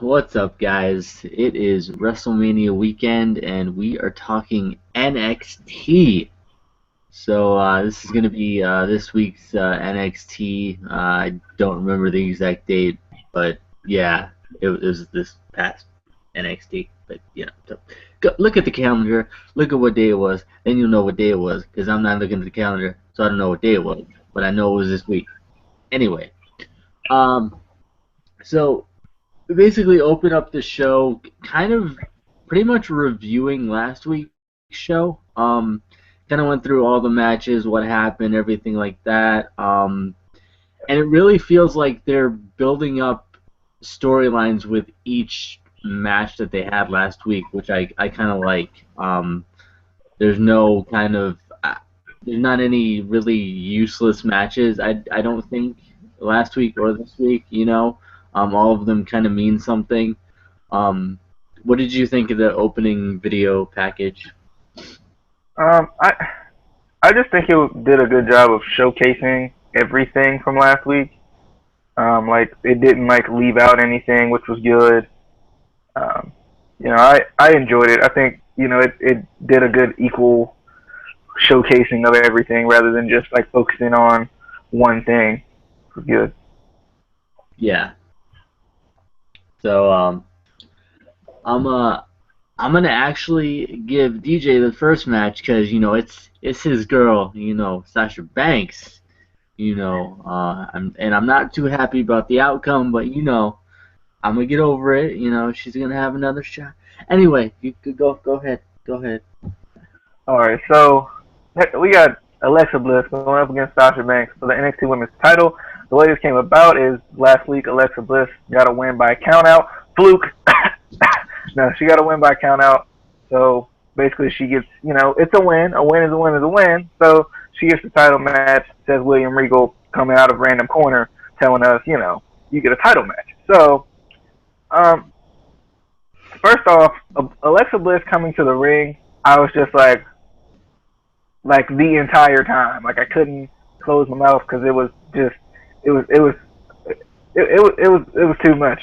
What's up, guys? It is WrestleMania weekend, and we are talking NXT. This is going to be this week's NXT. I don't remember the exact date, but yeah, it was this past NXT. But look at the calendar. Look at what day it was. Then you'll know what day it was, because I'm not looking at the calendar, so I don't know what day it was. But I know it was this week. Anyway, um, so we basically open up the show kind of pretty much reviewing last week's show. Kind of went through all the matches, what happened, everything like that. And it really feels like they're building up storylines with each match that they had last week, which I kind of like. There's no kind of there's not any really useless matches. I don't think last week or this week. All of them kind of mean something. Um, what did you think of the opening video package? Um, I I just think it did a good job of showcasing everything from last week. Like it didn't like leave out anything, which was good. Um, I enjoyed it. I think it did a good equal showcasing of everything rather than just like focusing on one thing. It was good. Yeah. So I'm uh I'm gonna actually give DJ the first match because it's his girl, Sasha Banks. I'm not too happy about the outcome, but I'm gonna get over it. She's gonna have another shot. Anyway, you could go ahead, go ahead. All right, so we got Alexa Bliss going up against Sasha Banks for the NXT Women's Title. The way this came about is last week Alexa Bliss got a win by countout. Fluke. No, she got a win by countout. So basically, she gets it's a win. A win is a win is a win. So she gets the title match. Says William Regal coming out of random corner, telling us you get a title match. So um, first off, Alexa Bliss coming to the ring, I was just like the entire time. Like I couldn't close my mouth because it was just it was it was too much,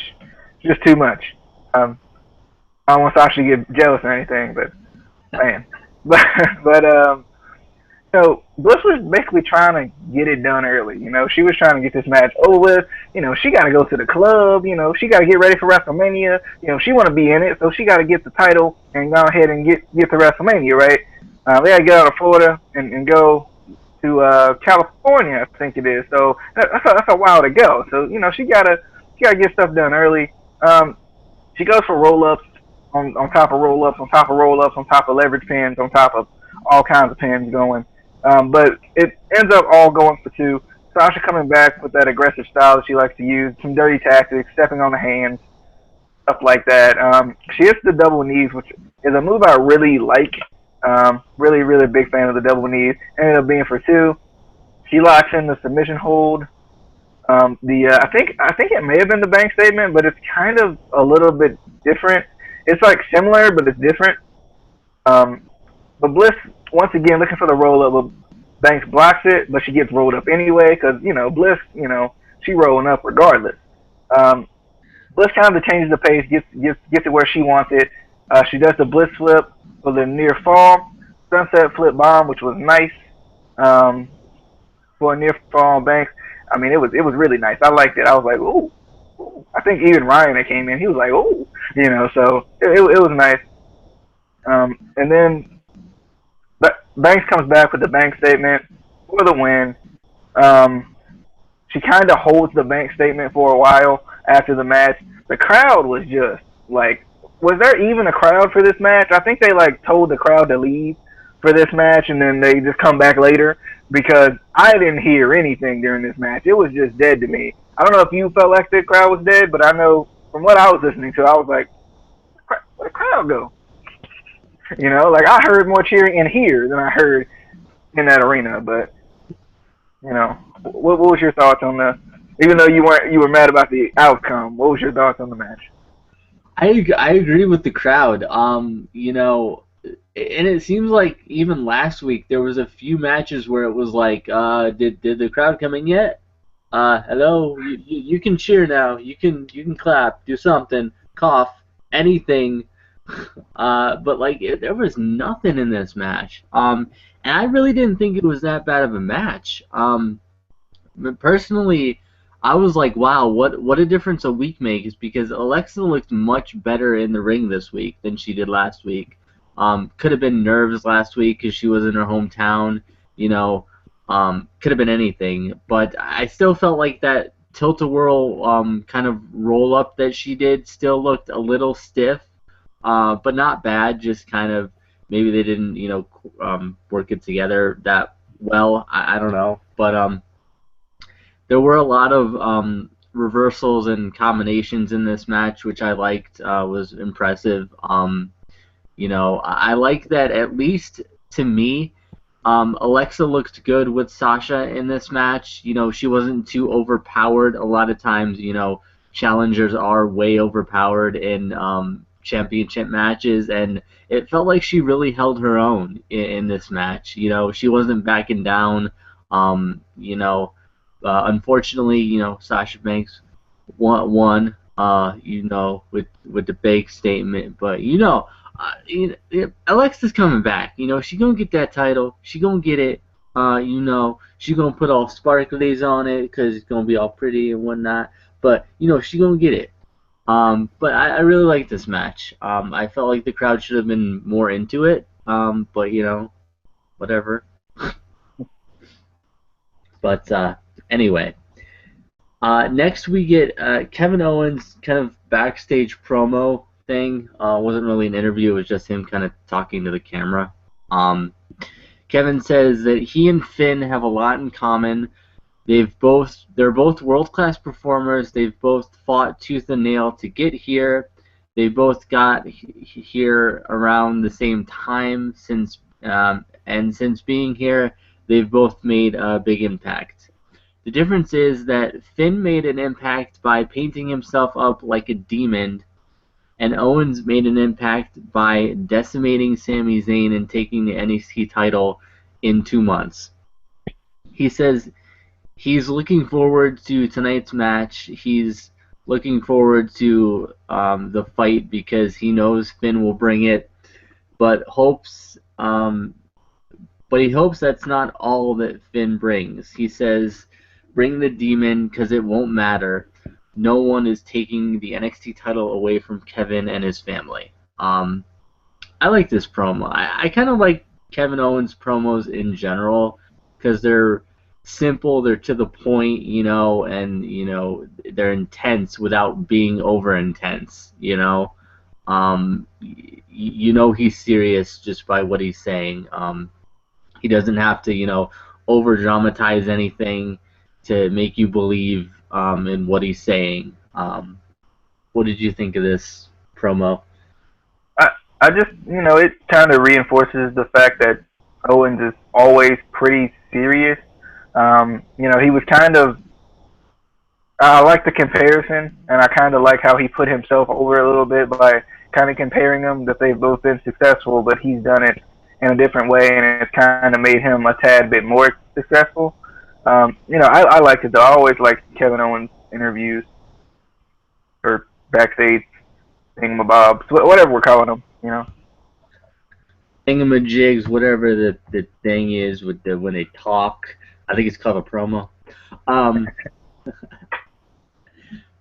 just too much. Um, I don't want Sasha to get jealous or anything, but man, but but so Bliss was basically trying to get it done early. She was trying to get this match over with. She got to go to the club. She got to get ready for WrestleMania. She want to be in it, so she got to get the title and go ahead and get to WrestleMania, right? They got to get out of Florida and go to California, I think it is. So that's a while to go. So she gotta get stuff done early. She goes for roll ups on top of roll ups on top of roll ups on top of leverage pins on top of all kinds of pins going. But it ends up all going for two. Sasha coming back with that aggressive style that she likes to use, some dirty tactics, stepping on the hands, stuff like that. She hits the double knees, which is a move I really like. Really, really big fan of the double knees. Ended up being for two. She locks in the submission hold. I think it may have been the bank statement, but it's kind of a little bit different. It's like similar, but it's different. Um, but Bliss once again looking for the roll up. But Banks blocks it, but she gets rolled up anyway because Bliss, she rolling up regardless. Um, Bliss kind of changes the pace, gets it where she wants it. She does the Bliss flip for the near fall, sunset flip bomb, which was nice for a near fall on Banks. I mean, it was really nice. I liked it. I was like, ooh. Ooh. I think even Ryan that came in, he was like, ooh, So it was nice. And then Banks comes back with the bank statement for the win. Um, she kind of holds the bank statement for a while after the match. The crowd was just like, was there even a crowd for this match? I think they like told the crowd to leave for this match, and then they just come back later because I didn't hear anything during this match. It was just dead to me. I don't know if you felt like the crowd was dead, but I know from what I was listening to, I was like, where'd the crowd go? Like I heard more cheering in here than I heard in that arena. But what was your thoughts on the? Even though you were mad about the outcome, what was your thoughts on the match? I agree with the crowd. And it seems like even last week there was a few matches where it was like, did the crowd come in yet? Hello, you can cheer now. You can clap, do something, cough, anything. But like there was nothing in this match. And I really didn't think it was that bad of a match. But personally, I was like, wow, what a difference a week makes because Alexa looked much better in the ring this week than she did last week. Could have been nerves last week because she was in her hometown. You know, could have been anything, but I still felt like that tilt-a-whirl kind of roll-up that she did still looked a little stiff, but not bad. Just kind of maybe they didn't, work it together that well. I don't know, but there were a lot of reversals and combinations in this match, which I liked. Was impressive. I like that at least to me. Alexa looked good with Sasha in this match. She wasn't too overpowered. A lot of times, challengers are way overpowered in championship matches, and it felt like she really held her own in this match. She wasn't backing down. Unfortunately, Sasha Banks won. With the big statement, but Alexa's coming back. She gonna get that title. She gonna get it. She gonna put all sparklies on it because it's gonna be all pretty and whatnot. But she gonna get it. But I really like this match. I felt like the crowd should have been more into it. But whatever. But anyway, next we get Kevin Owens kind of backstage promo thing. Wasn't really an interview. It was just him kind of talking to the camera. Kevin says that he and Finn have a lot in common. They're both world-class performers. They've both fought tooth and nail to get here. They both got here around the same time and since being here, they've both made a big impact. The difference is that Finn made an impact by painting himself up like a demon, and Owens made an impact by decimating Sami Zayn and taking the NXT title in 2 months. He says he's looking forward to tonight's match. He's looking forward to the fight because he knows Finn will bring it, but he hopes that's not all that Finn brings. He says, "Bring the demon because it won't matter. No one is taking the NXT title away from Kevin and his family." I like this promo. I kind of like Kevin Owens promos in general because they're simple, they're to the point, and they're intense without being over intense. He's serious just by what he's saying. He doesn't have to, over dramatize anything to make you believe in what he's saying. What did you think of this promo? I just, it kind of reinforces the fact that Owens is always pretty serious. He was kind of, I like the comparison, and I kind of like how he put himself over a little bit by kind of comparing them, that they've both been successful, but he's done it in a different way, and it's kind of made him a tad bit more successful. I liked it, though. I always liked Kevin Owens interviews, or backstage thingamabobs, whatever we're calling them, Thingamajigs, whatever the thing is with when they talk. I think it's called a promo.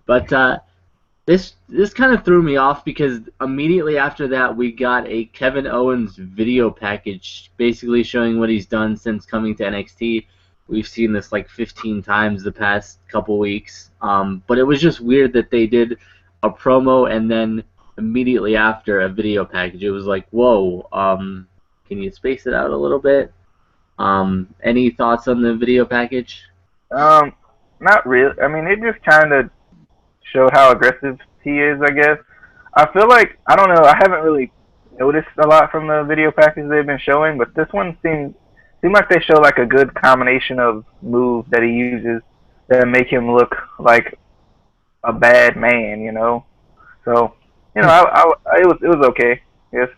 But this kind of threw me off because immediately after that we got a Kevin Owens video package basically showing what he's done since coming to NXT. We've seen this like 15 times the past couple weeks. But it was just weird that they did a promo and then immediately after a video package. It was like, whoa, can you space it out a little bit? Any thoughts on the video package? Not really. I mean, it just kind of showed how aggressive he is, I guess. I feel like, I don't know, I haven't really noticed a lot from the video package they've been showing, but this one seemed like they show like a good combination of moves that he uses that make him look like a bad man, So, it was okay. Yes.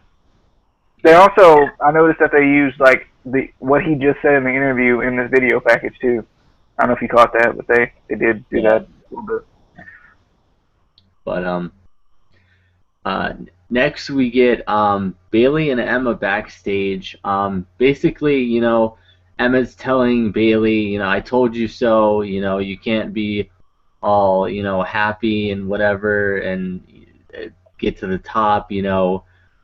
They also, I noticed that they used like what he just said in the interview in this video package too. I don't know if you caught that, but they did do Yeah. that a little bit. But uh, next we get Bailey and Emma backstage. Basically, Emma's telling Bailey, I told you so. You can't be all happy and whatever and get to the top.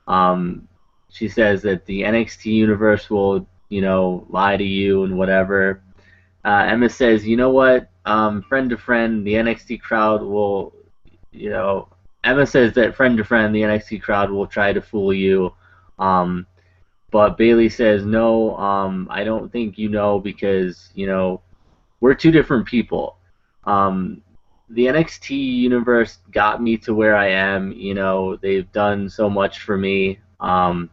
Um, she says that the NXT universe will lie to you and whatever. Emma says, you know what, friend to friend, the NXT crowd will, you know, Emma says that friend to friend, the NXT crowd will try to fool you. Um, but Bailey says, no, I don't think you know because, we're two different people. Um, the NXT universe got me to where I am. They've done so much for me. And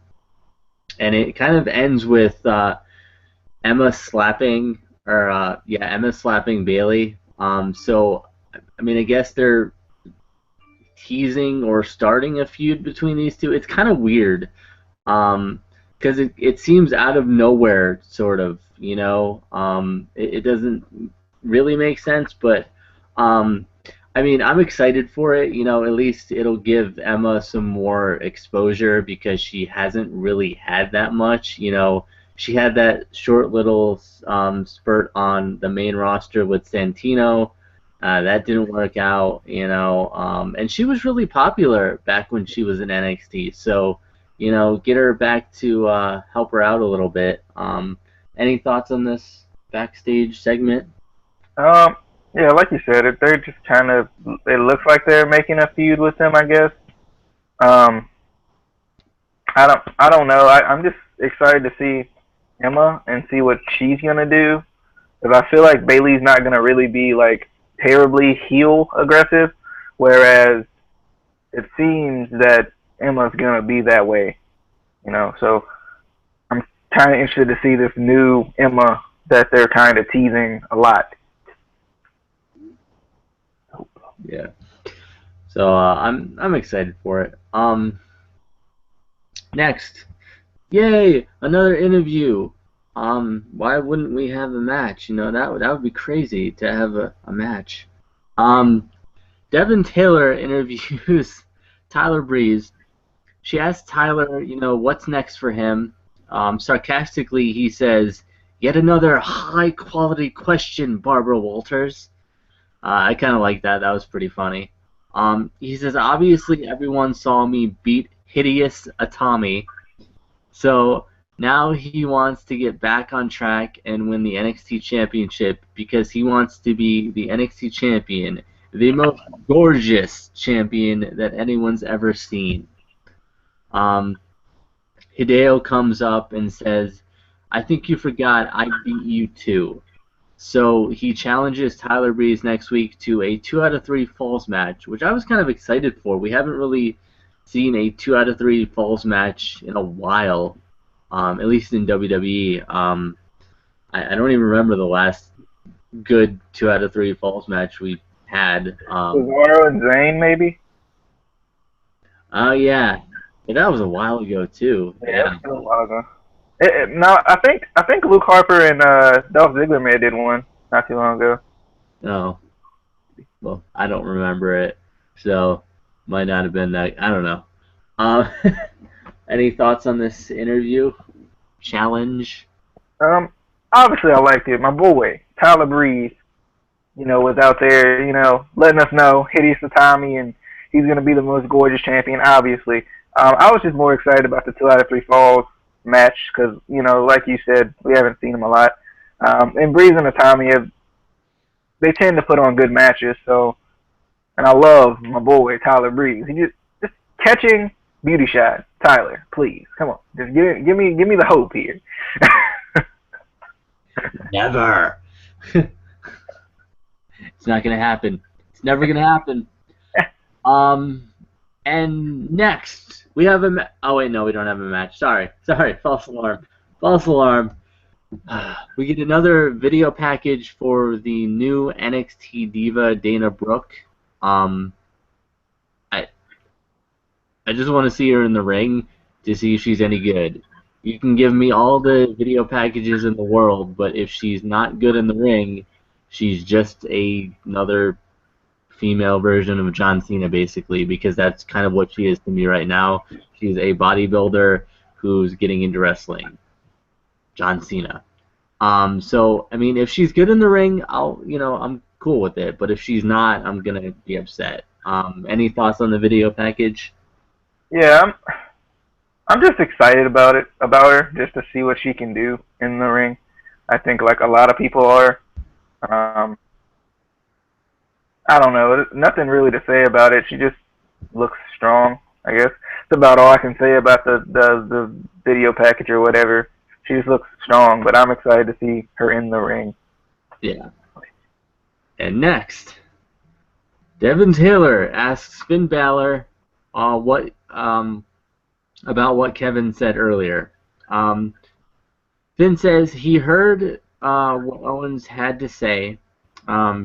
it kind of ends with Emma slapping, or Emma slapping Bailey. So, I mean, I guess they're teasing or starting a feud between these two. It's kind of weird, because it seems out of nowhere, sort of. It doesn't really make sense, but I mean, I'm excited for it. At least it'll give Emma some more exposure because she hasn't really had that much. She had that short little spurt on the main roster with Santino. That didn't work out, and she was really popular back when she was in NXT. So, get her back to help her out a little bit. Any thoughts on this backstage segment? Um, yeah, like you said, they're just kind of. It looks like they're making a feud with them, I guess. Um, I don't know. I'm just excited to see Emma and see what she's gonna do. Because I feel like Bailey's not gonna really be like terribly heel aggressive, whereas it seems that Emma's gonna be that way. So I'm kind of interested to see this new Emma that they're kind of teasing a lot. Yeah. So I'm excited for it. Next, yay, another interview. Why wouldn't we have a match? That would be crazy to have a match. Um, Devin Taylor interviews Tyler Breeze. She asks Tyler, what's next for him. Sarcastically, he says, "Yet another high-quality question, Barbara Walters." I kind of like that. That was pretty funny. He says, "Obviously, everyone saw me beat hideous Atami, so now he wants to get back on track and win the NXT Championship because he wants to be the NXT Champion, the most gorgeous champion that anyone's ever seen." Um, Hideo comes up and says, "I think you forgot I beat you too." So he challenges Tyler Breeze next week to a 2 out of 3 falls match, which I was kind of excited for. We haven't really seen a 2 out of 3 falls match in a while, at least in WWE. I don't even remember the last good 2 out of 3 falls match we had. Cesaro and Zayn, maybe. Oh yeah, that was a while ago too. Yeah, Yeah. that's been a while ago. No, I think Luke Harper and Dolph Ziggler may have did one not too long ago. Oh, well, I don't remember it, so might not have been that. I don't know. Um, any thoughts on this interview? Challenge? Obviously I liked it. My boy Tyler Breeze, was out there, letting us know hideous Tommy and he's gonna be the most gorgeous champion. Obviously, I was just more excited about the 2 out of 3 falls match because like you said, we haven't seen him a lot. And Breeze and Tommy they tend to put on good matches. So, and I love my boy Tyler Breeze. He just catching beauty shot. Tyler, please come on, just give me the hope here. Never. It's not gonna happen. It's never gonna happen. And next we have oh wait, no, we don't have a match. Sorry, false alarm. False alarm. We get another video package for the new NXT diva Dana Brooke. I just want to see her in the ring to see if she's any good. You can give me all the video packages in the world, but if she's not good in the ring, she's just another female version of John Cena, basically, because that's kind of what she is to me right now. She's a bodybuilder who's getting into wrestling. John Cena. So I mean, if she's good in the ring, I'm cool with it. But if she's not, I'm gonna be upset. Any thoughts on the video package? Yeah, I'm just excited about her, just to see what she can do in the ring. I think like a lot of people are. Um, I don't know, nothing really to say about it. She just looks strong. I guess that's about all I can say about the video package or whatever. She just looks strong, but I'm excited to see her in the ring. Yeah. And next, Devin Taylor asks Finn Balor what about what Kevin said earlier. Finn says he heard what Owens had to say.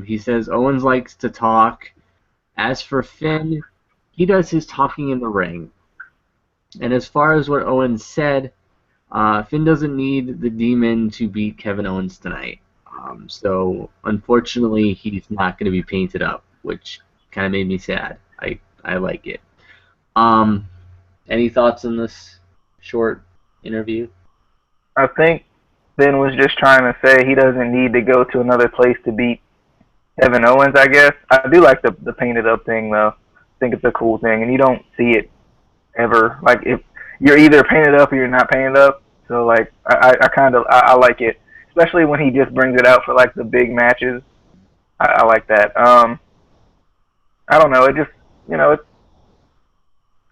He says Owens likes to talk. As for Finn, he does his talking in the ring. And as far as what Owens said, Finn doesn't need the Demon to beat Kevin Owens tonight. So unfortunately, he's not going to be painted up, which kind of made me sad. I like it. Any thoughts on this short interview? I think Finn was just trying to say he doesn't need to go to another place to beat Kevin Owens, I guess. I do like the painted up thing, though. I think it's a cool thing, and you don't see it ever. Like, if you're either painted up or you're not painted up. So, like, I like it, especially when he just brings it out for, like, the big matches. I like that. I don't know. It just,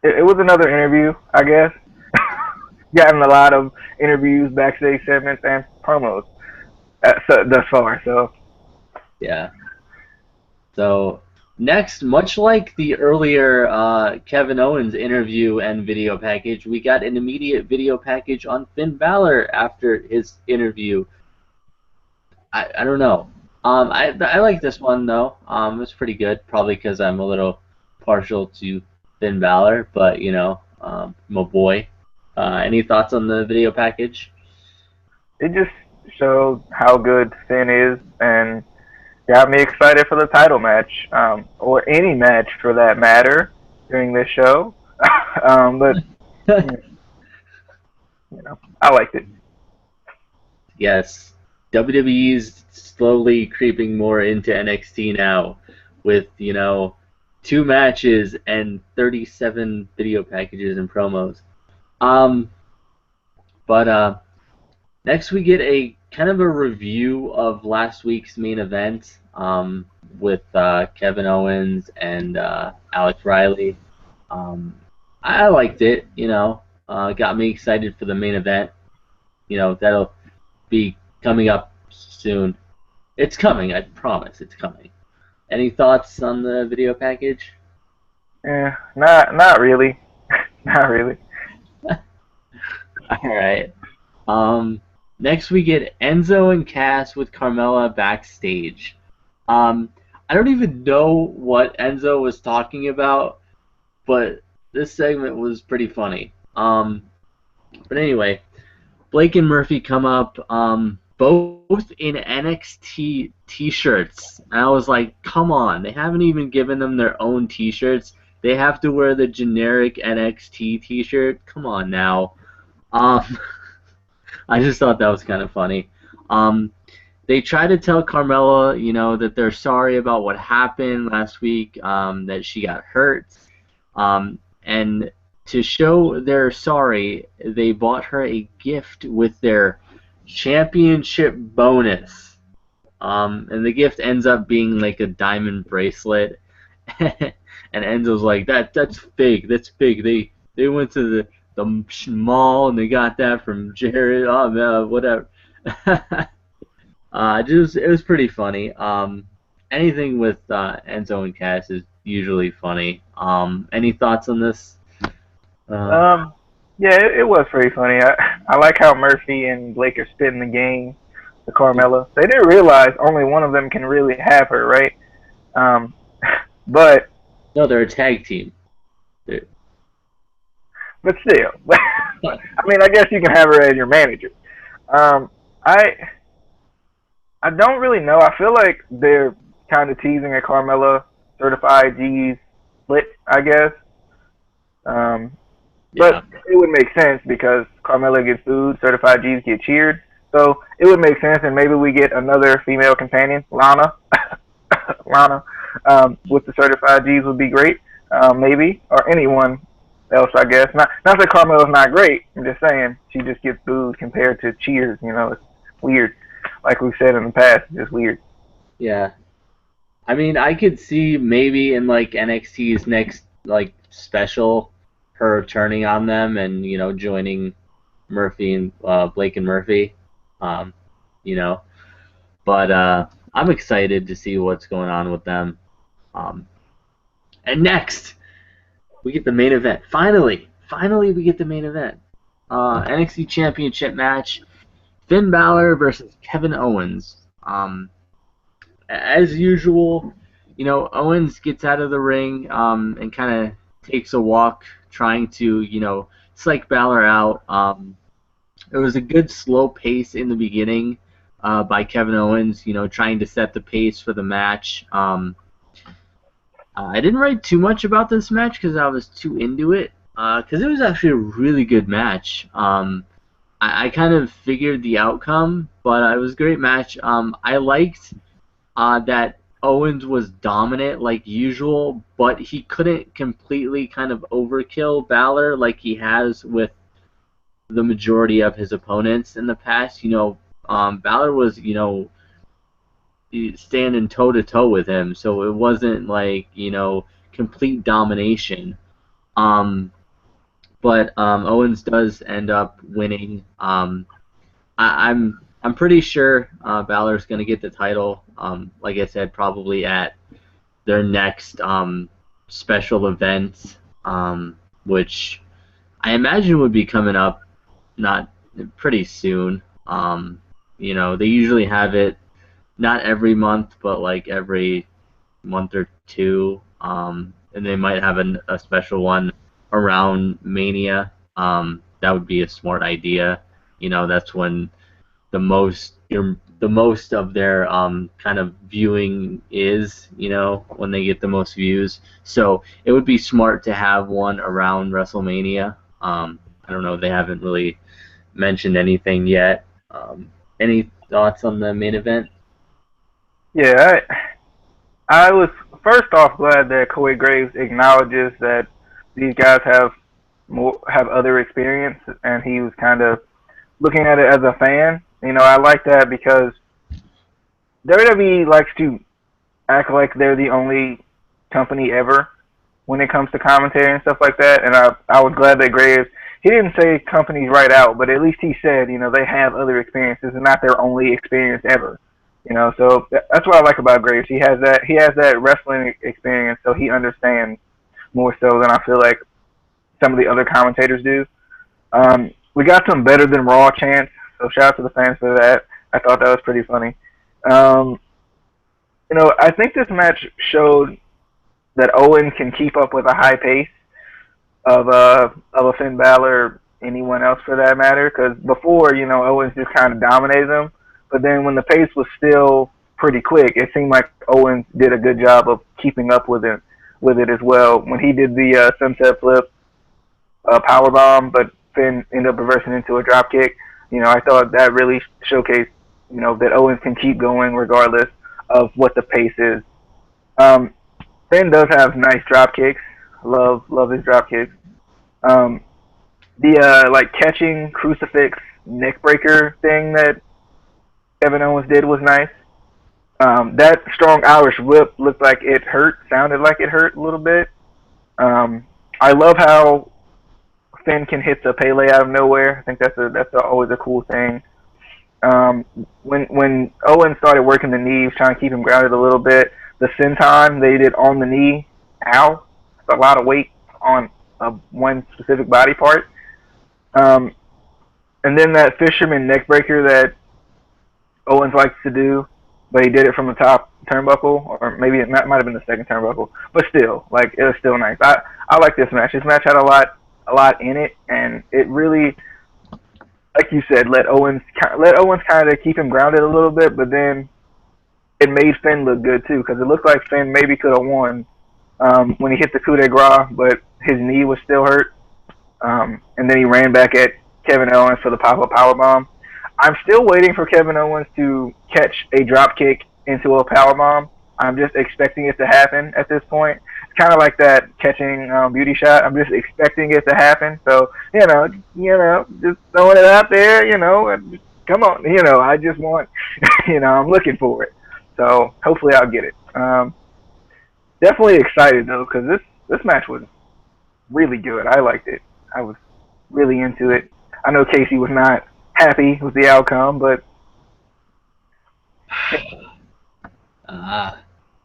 it was another interview, I guess. Gotten a lot of interviews, backstage segments, and promos thus far. So Yeah. So next, much like the earlier Kevin Owens interview and video package, we got an immediate video package on Finn Balor after his interview. I don't know. I like this one though. It's pretty good, probably because I'm a little partial to Finn Balor, but my boy. Any thoughts on the video package? it just showed how good Finn is, and got me excited for the title match, or any match for that matter during this show. But I liked it. Yes, WWE's slowly creeping more into NXT now, with 2 matches and 37 video packages and promos. But next we get a kind of a review of last week's main event with Kevin Owens and Alex Riley. I liked it, got me excited for the main event. That'll be coming up soon. It's coming, I promise, it's coming. Any thoughts on the video package? Not really. Not really. Alright. Next we get Enzo and Cass with Carmella backstage. I don't even know what Enzo was talking about, but this segment was pretty funny. But anyway, Blake and Murphy come up, both in NXT t-shirts. And I was like, come on, they haven't even given them their own t-shirts. They have to wear the generic NXT t-shirt. Come on now. I just thought that was kind of funny. They try to tell Carmella, that they're sorry about what happened last week, that she got hurt. And to show they're sorry, they bought her a gift with their championship bonus. And the gift ends up being like a diamond bracelet. And Enzo's like, that's fake. That's fake. They went to the mall and they got that from Jared. Oh man, whatever. It was pretty funny. Anything with Enzo and Cass is usually funny. Any thoughts on this? Yeah, it was pretty funny. I like how Murphy and Blake are spitting the game to Carmella. They didn't realize only one of them can really have her, right? But No, they're a tag team. but still, I mean, I guess you can have her as your manager. I I don't really know. I feel like they're kind of teasing a Carmella certified G's split, I guess. Um, Yeah, but it would make sense because Carmella gets booed, certified G's get cheered. So it would make sense, and maybe we get another female companion, Lana. Lana, with the certified G's would be great. Maybe, or anyone else, I guess. Not that Carmella's not great. I'm just saying she just gets booed compared to cheers. It's weird. Like we've said in the past, it's just weird. yeah. I mean, I could see maybe in like NXT's next like special, her turning on them and joining Murphy and Blake and Murphy. Um, you know, but I'm excited to see what's going on with them. Um, and next, we get the main event. Finally, we get the main event. NXT Championship match: Finn Balor versus Kevin Owens. As usual, Owens gets out of the ring and kind of takes a walk, trying to psych Balor out. It was a good slow pace in the beginning by Kevin Owens, trying to set the pace for the match. I didn't write too much about this match because I was too into it. Because it was actually a really good match. I kind of figured the outcome, but it was a great match. I liked that Owens was dominant like usual, but he couldn't completely kind of overkill Balor like he has with the majority of his opponents in the past. Balor was, standing toe to toe with him, so it wasn't like complete domination. But Owens does end up winning. I'm pretty sure Balor's gonna get the title. Like I said, probably at their next special event, which I imagine would be coming up not pretty soon. They usually have it not every month, but like every month or two, and they might have a special one around Mania. That would be a smart idea. That's when the most of their kind of viewing is, when they get the most views. So it would be smart to have one around WrestleMania. I don't know. They haven't really mentioned anything yet. Any thoughts on the main event? Yeah, I was first off glad that Corey Graves acknowledges that these guys have other experience, and he was kind of looking at it as a fan. I like that because WWE likes to act like they're the only company ever when it comes to commentary and stuff like that. And I was glad that Graves, he didn't say companies right out, but at least he said, they have other experiences and not their only experience ever. So that's what I like about Graves. He has that wrestling experience, so he understands more so than I feel like some of the other commentators do. We got some better than Raw chants, so shout out to the fans for that. I thought that was pretty funny. I think this match showed that Owen can keep up with a high pace of a Finn Balor or anyone else for that matter. Because before, Owens just kind of dominated him, but then when the pace was still pretty quick, it seemed like Owens did a good job of keeping up with it as well. When he did the sunset flip power bomb, but Finn ended up reversing into a drop kick. I thought that really showcased, that Owens can keep going regardless of what the pace is. Finn does have nice drop kicks. Love his drop kicks. The catching crucifix neck breaker thing that Kevin Owens did was nice. That strong Irish whip looked like it hurt, sounded like it hurt a little bit. I love how Finn can hit the Pele out of nowhere. I think that's always a cool thing. When Owen started working the knees, trying to keep him grounded a little bit, the senton they did on the knee, ow, that's a lot of weight on one specific body part. And then that fisherman neck breaker that Owens likes to do, but he did it from the top turnbuckle, or maybe it might have been the second turnbuckle, but still, it was still nice. I like this match. This match had a lot in it, and it really, like you said, let Owens kind of keep him grounded a little bit, but then it made Finn look good too, because it looked like Finn maybe could have won when he hit the coup de grace, but his knee was still hurt. And then he ran back at Kevin Owens for the pop-up powerbomb. I'm still waiting for Kevin Owens to catch a drop kick into a powerbomb. I'm just expecting it to happen at this point. It's kind of like that catching beauty shot. I'm just expecting it to happen. So just throwing it out there. Come on. I just want. I'm looking for it. So hopefully I'll get it. Definitely excited though, because this match was really good. I liked it. I was really into it. I know Casey was not happy with the outcome, but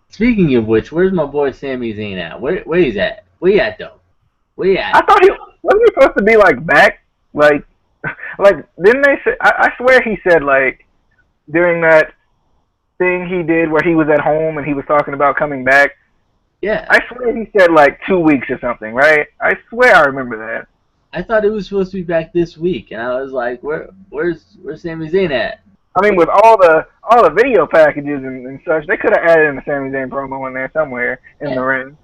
speaking of which, where's my boy Sami Zayn at? Where he's at? Where he at though? Where he at? I thought he wasn't he supposed to be like back, like didn't they say? I swear he said like during that thing he did where he was at home and he was talking about coming back. Yeah. I swear he said like 2 weeks or something, right? I swear I remember that. I thought it was supposed to be back this week, and I was like, where's Sami Zayn at? I mean, with all the video packages and such, they could have added in the Sami Zayn promo in there somewhere in the ring.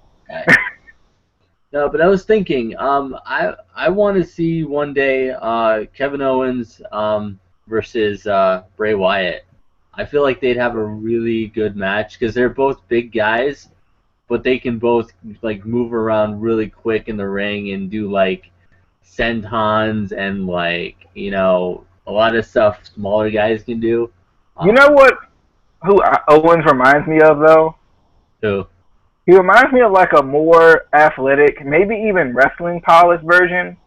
No, but I was thinking, I want to see one day Kevin Owens versus Bray Wyatt. I feel like they'd have a really good match because they're both big guys, but they can both like move around really quick in the ring and do like sentons and like a lot of stuff smaller guys can do. You know who Owens reminds me of though? Who? He reminds me of like a more athletic, maybe even wrestling polished version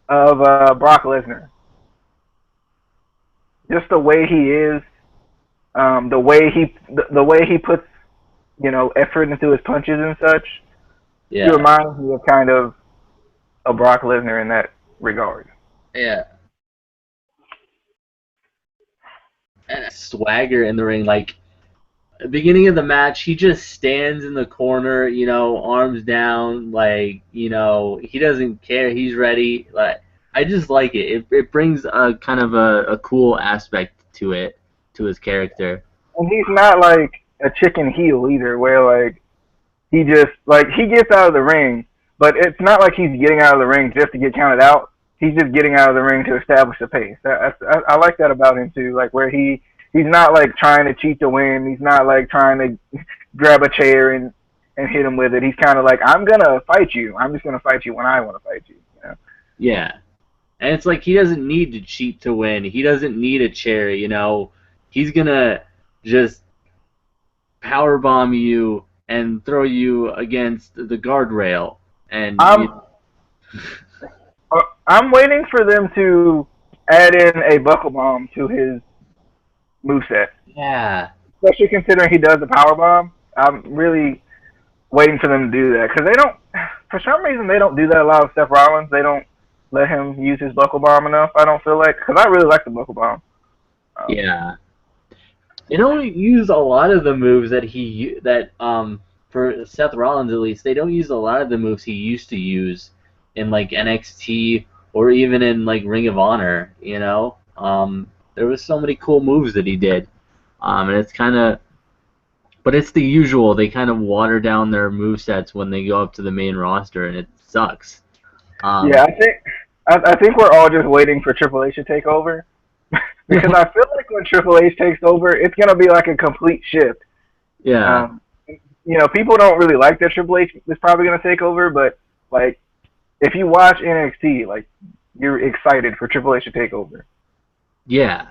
of Brock Lesnar. Just the way he is, the way he puts effort into his punches and such. Yeah. He reminds me of kind of a Brock Lesnar in that regard. Yeah. And swagger in the ring, like at the beginning of the match, he just stands in the corner, arms down, like he doesn't care, he's ready. Like I just like it. It brings a kind of a cool aspect to it, to his character. And he's not like a chicken heel either, where like he just like he gets out of the ring, but it's not like he's getting out of the ring just to get counted out. He's just getting out of the ring to establish a pace. I like that about him too. Like where he's not like trying to cheat to win. He's not like trying to grab a chair and hit him with it. He's kind of like, I'm gonna fight you. I'm just gonna fight you when I want to fight you. Yeah, and it's like he doesn't need to cheat to win. He doesn't need a chair. He's gonna just powerbomb you and throw you against the guardrail. And I'm waiting for them to add in a buckle bomb to his moveset. Yeah. Especially considering he does the power bomb. I'm really waiting for them to do that because for some reason, they don't do that a lot with Seth Rollins. They don't let him use his buckle bomb enough. I don't feel like, because I really like the buckle bomb. Yeah. They don't use a lot of the moves for Seth Rollins at least. They don't use a lot of the moves he used to use in like NXT or even in like Ring of Honor. There was so many cool moves that he did, and it's kind of, but it's the usual. They kind of water down their movesets when they go up to the main roster, and it sucks. Yeah, I think we're all just waiting for Triple H to take over. Because I feel like when Triple H takes over, it's going to be like a complete shift. Yeah. People don't really like that Triple H is probably going to take over, but, like, if you watch NXT, like, you're excited for Triple H to take over. Yeah.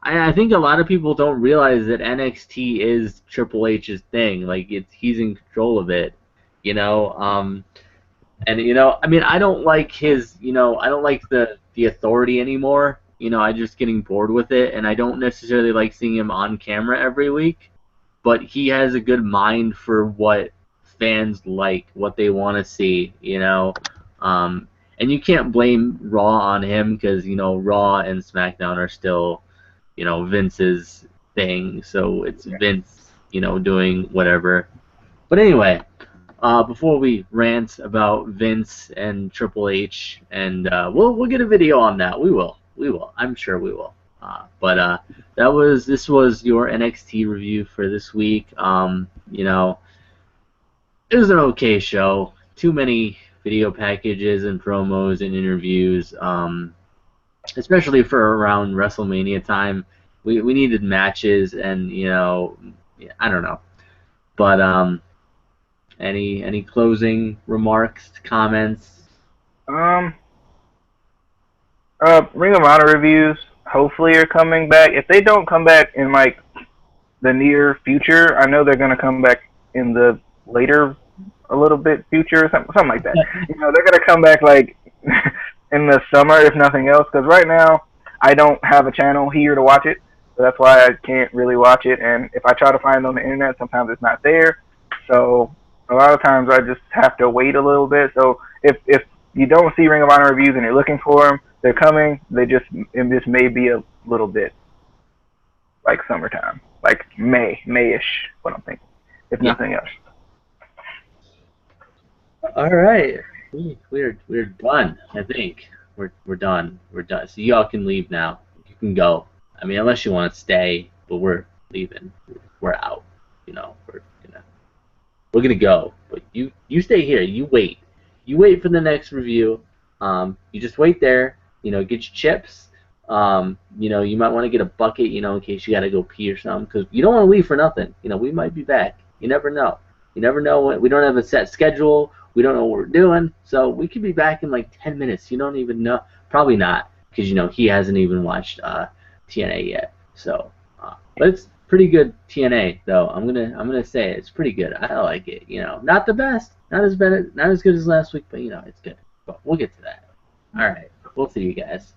I think a lot of people don't realize that NXT is Triple H's thing. Like, he's in control of it, And, I mean, I don't like his, I don't like the authority anymore. I'm just getting bored with it, and I don't necessarily like seeing him on camera every week, but he has a good mind for what fans like, what they want to see, and you can't blame Raw on him because, Raw and SmackDown are still, Vince's thing, so it's Vince, doing whatever. But anyway, before we rant about Vince and Triple H, and we'll get a video on that. We will. I'm sure we will. This was your NXT review for this week. You know, it was an okay show. Too many video packages and promos and interviews. Especially for around WrestleMania time, we needed matches, and I don't know. But any closing remarks, comments? Ring of Honor reviews hopefully are coming back. If they don't come back in like the near future, I know they're gonna come back in the later, a little bit future, something like that. They're gonna come back like in the summer, if nothing else. Because right now, I don't have a channel here to watch it, so that's why I can't really watch it. And if I try to find it on the internet, sometimes it's not there. So a lot of times I just have to wait a little bit. So if you don't see Ring of Honor reviews and you're looking for them, they're coming. It just may be a little bit like summertime, like May-ish. What I'm thinking, if nothing else. All right, we're done. I think we're done. We're done. So y'all can leave now. You can go. I mean, unless you want to stay, but we're leaving. We're out. We're gonna go. But you stay here. You wait. You wait for the next review. You just wait there. Get your chips. You might want to get a bucket. In case you gotta go pee or something, because you don't want to leave for nothing. We might be back. You never know. You never know when. We don't have a set schedule. We don't know what we're doing, so we could be back in like 10 minutes. You don't even know. Probably not, because he hasn't even watched TNA yet. So, but it's pretty good TNA though. I'm gonna say it's pretty good. I like it. Not the best, not as good as last week, but it's good. But we'll get to that. All right, we'll see you guys.